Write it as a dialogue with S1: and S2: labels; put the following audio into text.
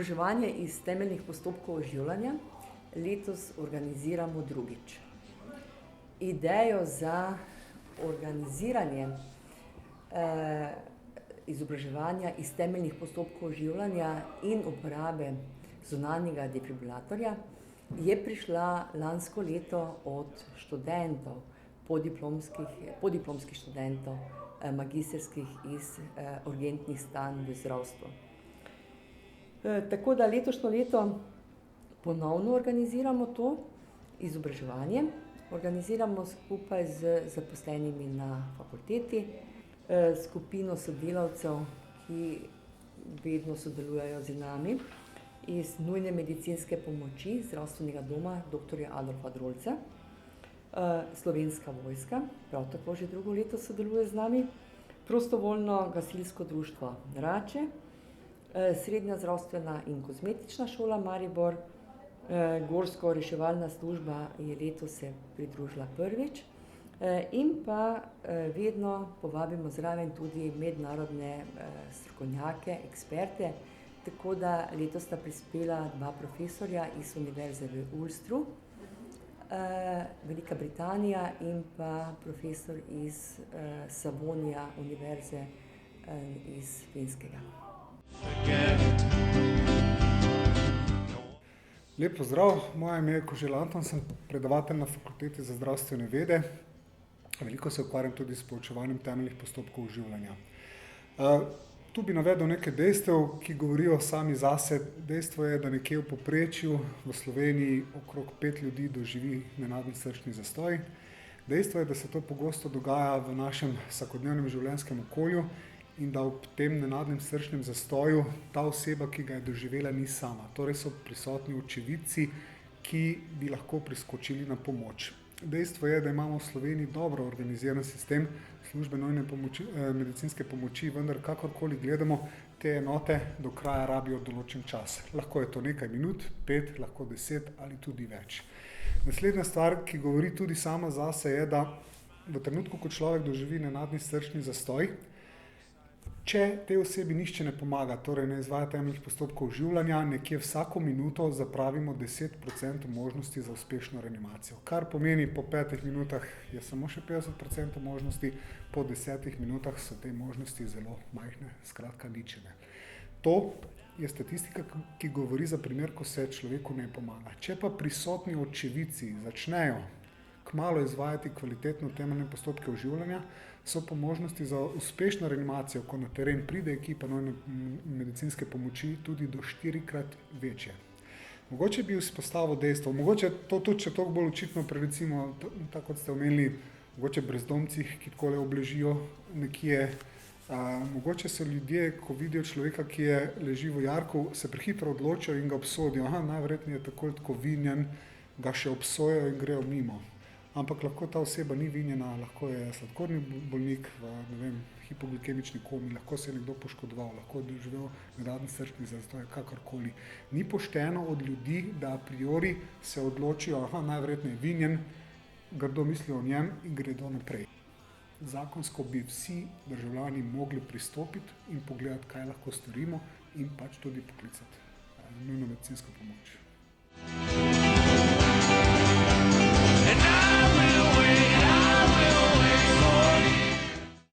S1: Izobraževanje iz temeljnih postopkov oživljanja letos organiziramo drugič. Idejo za organiziranje izobraževanja iz temeljnih postopkov oživljanja in uporabe zunanjega defibrilatorja je prišla lansko leto od študentov, podiplomskih študentov, magistrskih iz urgentnih stanj v zdravstvu. Tako da letošnje leto ponovno organiziramo to izobraževanje. Organiziramo skupaj z zaposlenimi na fakulteti, skupino sodelavcev, ki vedno sodelujejo z nami, iz nujne medicinske pomoči Zdravstvenega doma dr. Adolfa Drolca. Slovenska vojska prav tako že drugo leto sodeluje z nami, prostovoljno gasilsko društvo Rače, Srednja zdravstvena in kozmetična šola Maribor, Gorsko reševalna služba je letos se pridružila prvič, in pa vedno povabimo zraven tudi mednarodne strokovnjake, eksperte, tako da letos sta prispela dva profesorja iz Univerze v Ulstru, Velika Britanija, in pa profesor iz Savonija Univerze iz Finskega.
S2: Lep pozdrav, moje ime je Koželj Anton, sem predavatelj na Fakulteti za zdravstvene vede. Veliko se ukvarjam tudi s poučevanjem temeljnih postopkov oživljanja. Tu bi navedel nekaj dejstev, ki govorijo sami zase. Dejstvo je, da nekje v povprečju v Sloveniji okrog 5 ljudi doživi nenadni srčni zastoj. Dejstvo je, da se to pogosto dogaja v našem vsakodnevnem življenjskem okolju in da ob tem nenadnem srčnem zastoju ta oseba, ki ga je doživela, ni sama. Torej so prisotni očividci, ki bi lahko priskočili na pomoč. Dejstvo je, da imamo v Sloveniji dobro organiziran sistem službe nujne medicinske pomoči, vendar kakorkoli gledamo, te enote do kraja rabijo določen čas. Lahko je to nekaj minut, 5, lahko 10 ali tudi več. Naslednja stvar, ki govori tudi sama zase, je, da v trenutku, ko človek doživi nenadni srčni zastoj, če tej osebi nihče ne pomaga, torej ne izvaja temeljnih postopkov oživljanja, nekje vsako minuto zapravimo 10% možnosti za uspešno reanimacijo. Kar pomeni, po 5 minutah je samo še 50% možnosti, po 10 minutah so te možnosti zelo majhne, skratka ničene. To je statistika, ki govori za primer, ko se človeku ne pomaga. Če pa prisotni očividci začnejo kmalu izvajati kvalitetno temeljne postopke oživljanja, so po možnosti za uspešno reanimacijo, ko na teren pride ekipa nujne medicinske pomoči, tudi do 4-krat večje. Mogoče bi izpostavil dejstvo, mogoče to tudi še toliko bolj očitno pri recimo, tako kot ste omenili, mogoče brezdomcih, ki takole obležijo nekje. Mogoče se ljudje, ko vidijo človeka, ki je leži v jarku, se prehitro odločijo in ga obsodijo. Najverjetneje je tako ali tako vinjen, ga še obsojajo in grejo mimo. Ampak lahko ta oseba ni vinjena, lahko je sladkorni bolnik, hipoglikemični komi, lahko se je nekdo poškodoval, lahko je doživel nenadni srčni zastoj, kakorkoli. Ni pošteno od ljudi, da a priori se odločijo, najverjetneje je vinjen, grdo mislijo o njem in gredo naprej. Zakonsko bi vsi državljani mogli pristopiti in pogledati, kaj lahko storimo in pač tudi poklicati nujno medicinsko pomoč.